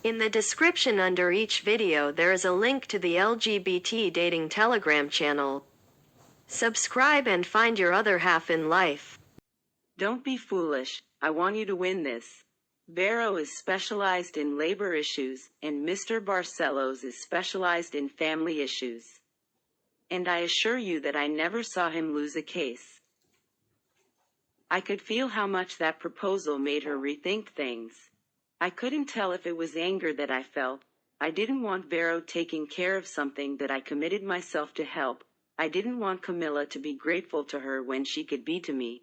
In the description under each video there is a link to the LGBT dating Telegram channel. Subscribe and find your other half in life. Don't be foolish, I want you to win this. Vero is specialized in labor issues, and Mr. Barcelos is specialized in family issues. And I assure you that I never saw him lose a case. I could feel how much that proposal made her rethink things. I couldn't tell if it was anger that I felt. I didn't want Vero taking care of something that I committed myself to help. I didn't want Camilla to be grateful to her when she could be to me.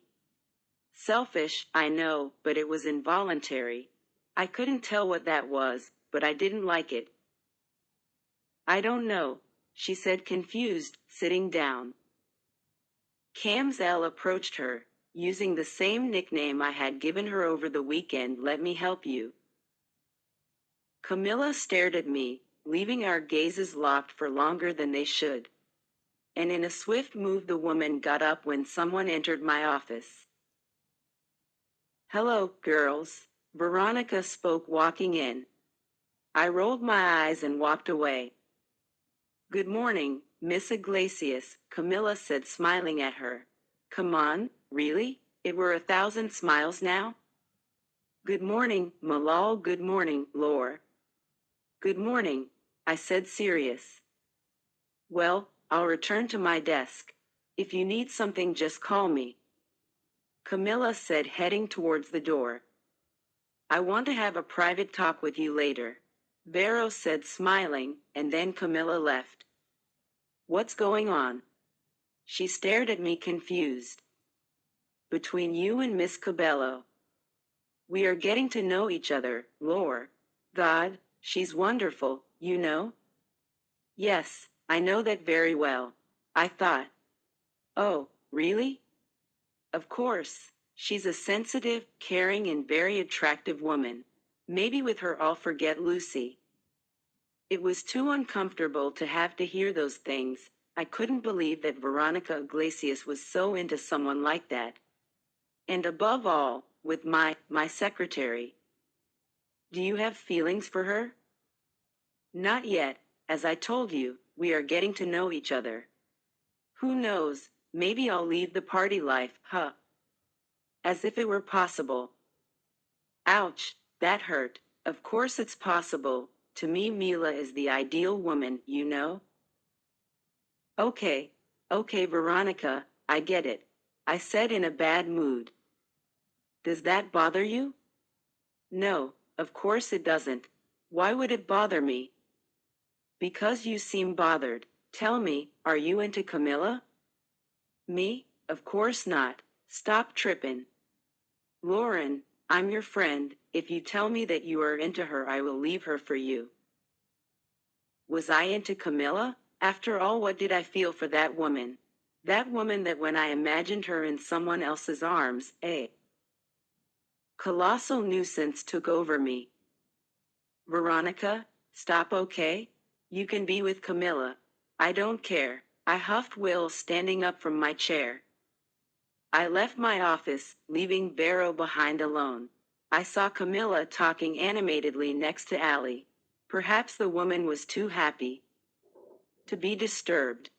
Selfish, I know, but it was involuntary. I couldn't tell what that was, but I didn't like it. I don't know, she said confused, sitting down. Camzelle approached her, using the same nickname I had given her over the weekend. Let me help you. Camilla stared at me, leaving our gazes locked for longer than they should. And in a swift move the woman got up when someone entered my office. Hello, girls, Veronica spoke walking in. I rolled my eyes and walked away. Good morning, Miss Iglesias, Camilla said, smiling at her. Come on, really? It were 1,000 smiles now? Good morning, Malal. Good morning, Lore. Good morning, I said, serious. Well, I'll return to my desk. If you need something, just call me, Camilla said, heading towards the door. I want to have a private talk with you later, Vero said, smiling, and then Camilla left. What's going on? She stared at me confused. Between you and Miss Cabello. We are getting to know each other, Lore. God, she's wonderful, you know? Yes, I know that very well, I thought. Oh, really? Of course, she's a sensitive, caring, and very attractive woman. Maybe with her I'll forget Lucy. It was too uncomfortable to have to hear those things. I couldn't believe that Veronica Iglesias was so into someone like that. And above all, with my secretary. Do you have feelings for her? Not yet, as I told you, we are getting to know each other. Who knows, maybe I'll leave the party life, huh? As if it were possible. Ouch, that hurt. Of course it's possible. To me, Mila is the ideal woman, you know? Okay, Veronica, I get it, I said in a bad mood. Does that bother you? No, of course it doesn't. Why would it bother me? Because you seem bothered. Tell me, are you into Camilla? Me? Of course not. Stop trippin'. Lauren, I'm your friend. If you tell me that you are into her, I will leave her for you. Was I into Camilla? After all, what did I feel for that woman? That woman that when I imagined her in someone else's arms, a colossal nuisance took over me. Veronica, stop, okay? You can be with Camilla. I don't care, I huffed, Will, standing up from my chair. I left my office, leaving Vero behind alone. I saw Camilla talking animatedly next to Allie. Perhaps the woman was too happy to be disturbed.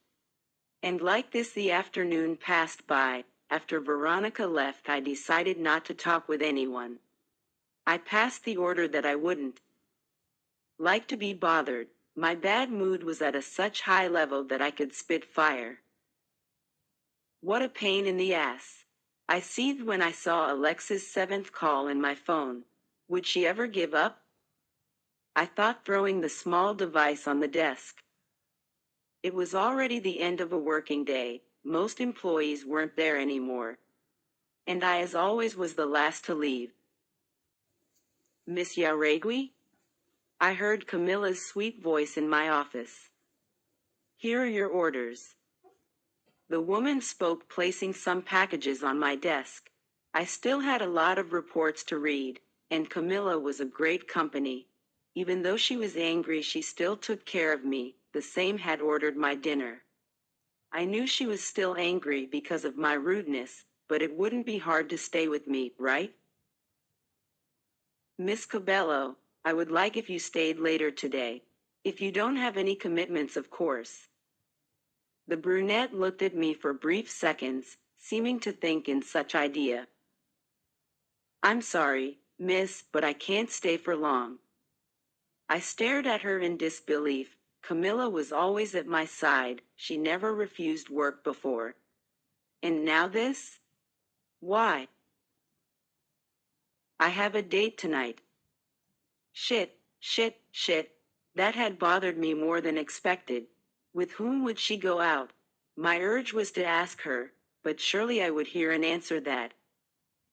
And like this the afternoon passed by. After Veronica left, I decided not to talk with anyone. I passed the order that I wouldn't like to be bothered. My bad mood was at such high level that I could spit fire. What a pain in the ass. I seethed when I saw Alexa's 7th call in my phone. Would she ever give up? I thought, throwing the small device on the desk. It was already the end of a working day. Most employees weren't there anymore. And I, as always, was the last to leave. Miss Yaregui? I heard Camilla's sweet voice in my office. Here are your orders. The woman spoke, placing some packages on my desk. I still had a lot of reports to read, and Camilla was a great company. Even though she was angry, she still took care of me. The same had ordered my dinner. I knew she was still angry because of my rudeness, but it wouldn't be hard to stay with me, right? Miss Cabello, I would like if you stayed later today. If you don't have any commitments, of course. The brunette looked at me for brief seconds, seeming to think in such idea. I'm sorry, miss, but I can't stay for long. I stared at her in disbelief. Camilla was always at my side. She never refused work before. And now this? Why? I have a date tonight. Shit. That had bothered me more than expected. With whom would she go out? My urge was to ask her, but surely I would hear an answer that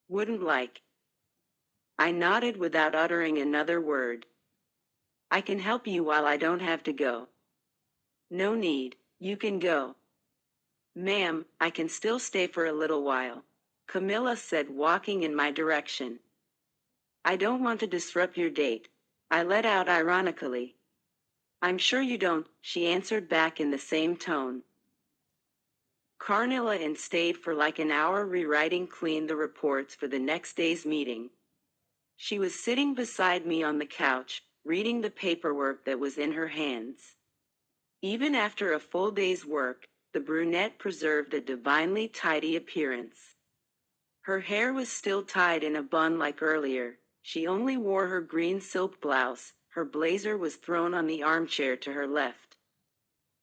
wouldn't like. I nodded without uttering another word. I can help you while I don't have to go. No need, you can go. Ma'am, I can still stay for a little while, Camilla said, walking in my direction. I don't want to disrupt your date, I let out ironically. I'm sure you don't, she answered back in the same tone. Carnilla and stayed for like an hour rewriting clean the reports for the next day's meeting. She was sitting beside me on the couch, reading the paperwork that was in her hands. Even after a full day's work, the brunette preserved a divinely tidy appearance. Her hair was still tied in a bun like earlier. She only wore her green silk blouse. Her blazer was thrown on the armchair to her left.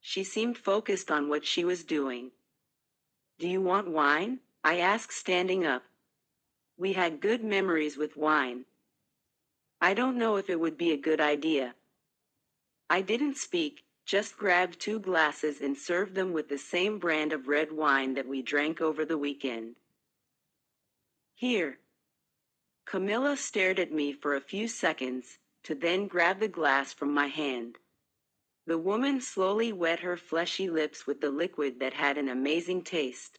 She seemed focused on what she was doing. Do you want wine? I asked, standing up. We had good memories with wine. I don't know if it would be a good idea. I didn't speak, just grabbed 2 glasses and served them with the same brand of red wine that we drank over the weekend. Here. Camilla stared at me for a few seconds, to then grab the glass from my hand. The woman slowly wet her fleshy lips with the liquid that had an amazing taste.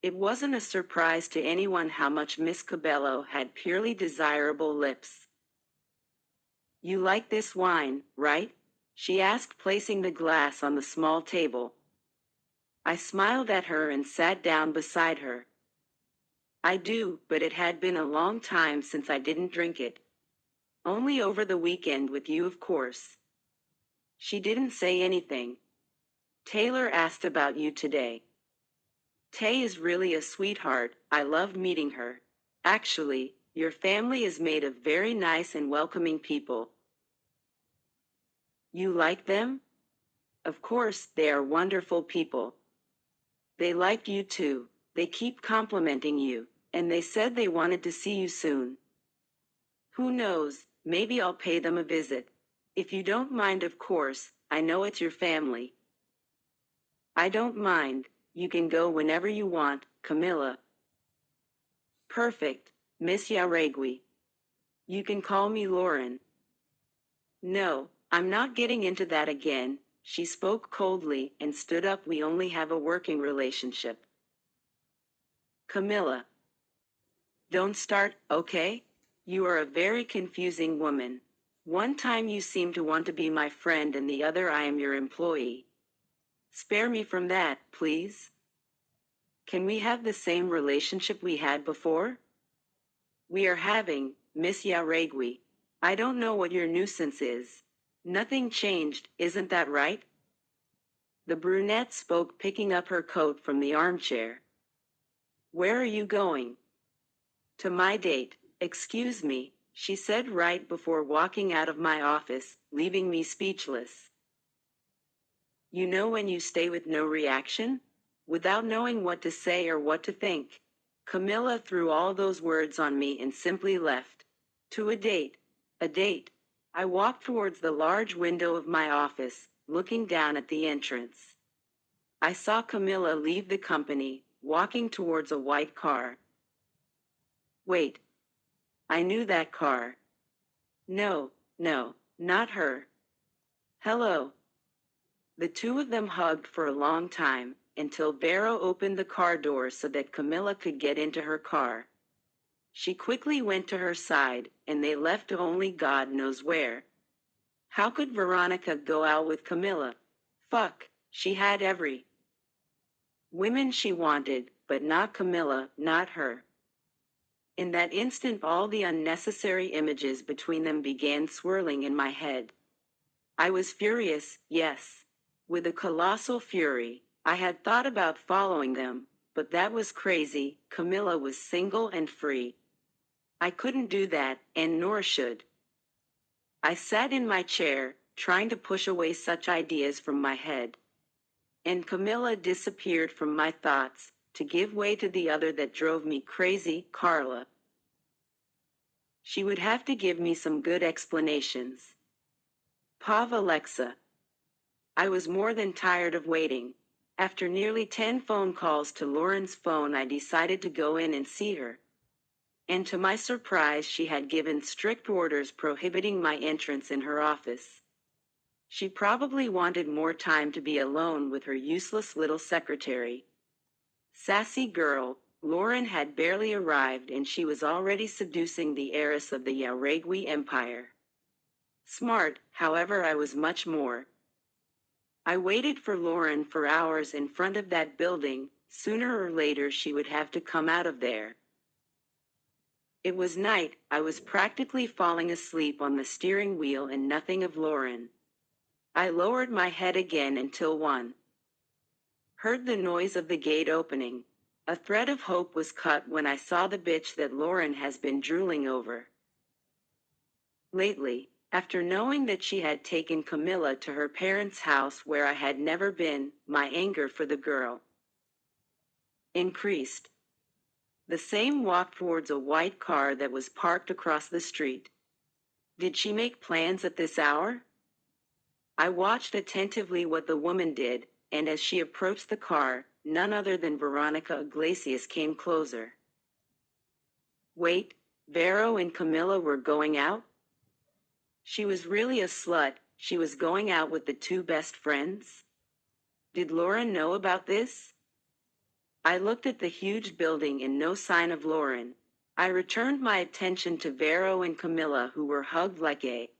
It wasn't a surprise to anyone how much Miss Cabello had purely desirable lips. You like this wine, right? She asked, placing the glass on the small table. I smiled at her and sat down beside her. I do, but it had been a long time since I didn't drink it. Only over the weekend with you, of course. She didn't say anything. Taylor asked about you today. Tay is really a sweetheart. I loved meeting her. Actually, your family is made of very nice and welcoming people. You like them? Of course, they are wonderful people. They like you too. They keep complimenting you, and they said they wanted to see you soon. Who knows, maybe I'll pay them a visit. If you don't mind, of course. I know it's your family. I don't mind. You can go whenever you want, Camilla. Perfect, Miss Yaregui. You can call me Lauren. No, I'm not getting into that again. She spoke coldly and stood up. We only have a working relationship. Camilla. Don't start, okay? You are a very confusing woman. One time you seem to want to be my friend and the other I am your employee. Spare me from that, please. Can we have the same relationship we had before? We are having, Miss Yaregui. I don't know what your nuisance is. Nothing changed, isn't that right? The brunette spoke, picking up her coat from the armchair. Where are you going? To my date. Excuse me, she said right before walking out of my office, leaving me speechless. You know when you stay with no reaction? Without knowing what to say or what to think. Camilla threw all those words on me and simply left. To a date. A date. I walked towards the large window of my office, looking down at the entrance. I saw Camilla leave the company, walking towards a white car. Wait. I knew that car. No, not her. Hello. The two of them hugged for a long time, until Vero opened the car door so that Camilla could get into her car. She quickly went to her side, and they left to only God knows where. How could Veronica go out with Camilla? Fuck, she had every women she wanted, but not Camilla, not her. In that instant, all the unnecessary images between them began swirling in my head. I was furious, yes. With a colossal fury, I had thought about following them, but that was crazy. Camilla was single and free. I couldn't do that, and nor should. I sat in my chair, trying to push away such ideas from my head. And Camilla disappeared from my thoughts, to give way to the other that drove me crazy, Carla. She would have to give me some good explanations. Pav Alexa. I was more than tired of waiting. After nearly 10 phone calls to Lauren's phone, I decided to go in and see her. And to my surprise, she had given strict orders prohibiting my entrance in her office. She probably wanted more time to be alone with her useless little secretary. Sassy girl, Lauren had barely arrived and she was already seducing the heiress of the Yaregui Empire. Smart, however, I was much more. I waited for Lauren for hours in front of that building. Sooner or later she would have to come out of there. It was night. I was practically falling asleep on the steering wheel and nothing of Lauren. I lowered my head again until heard the noise of the gate opening. A thread of hope was cut when I saw the bitch that Lauren has been drooling over lately. After knowing that she had taken Camilla to her parents' house where I had never been, my anger for the girl increased. The same walked towards a white car that was parked across the street. Did she make plans at this hour? I watched attentively what the woman did, and as she approached the car, none other than Veronica Iglesias came closer. Wait, Vero and Camilla were going out? She was really a slut. She was going out with the two best friends? Did Lauren know about this? I looked at the huge building and no sign of Lauren. I returned my attention to Vero and Camilla, who were hugged like a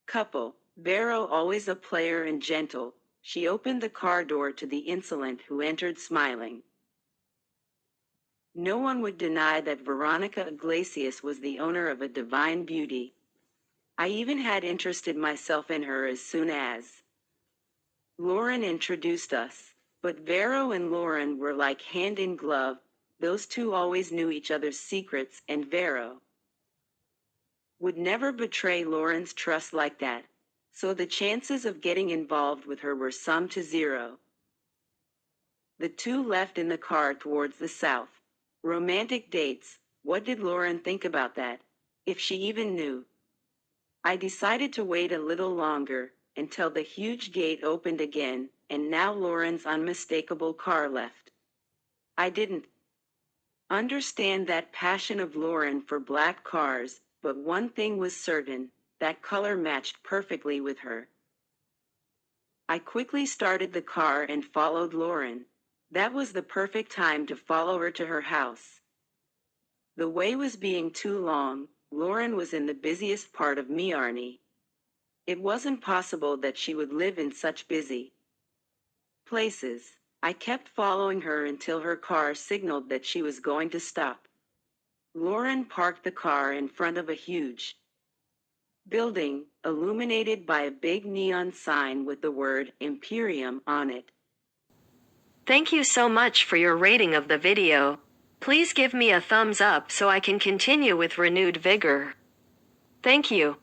couple. Vero, always a player and gentle, she opened the car door to the insolent who entered smiling. No one would deny that Veronica Iglesias was the owner of a divine beauty. I even had interested myself in her as soon as Lauren introduced us. But Vero and Lauren were like hand in glove. Those two always knew each other's secrets, and Vero would never betray Lauren's trust like that. So the chances of getting involved with her were sum to zero. The two left in the car towards the south. Romantic dates, what did Lauren think about that, if she even knew? I decided to wait a little longer, until the huge gate opened again, and now Lauren's unmistakable car left. I didn't understand that passion of Lauren for black cars, but one thing was certain, that color matched perfectly with her. I quickly started the car and followed Lauren. That was the perfect time to follow her to her house. The way was being too long. Lauren was in the busiest part of Miarni. It wasn't possible that she would live in such busy places. I kept following her until her car signaled that she was going to stop. Lauren parked the car in front of a huge building, illuminated by a big neon sign with the word Imperium on it. Thank you so much for your rating of the video. Please give me a thumbs up so I can continue with renewed vigor. Thank you.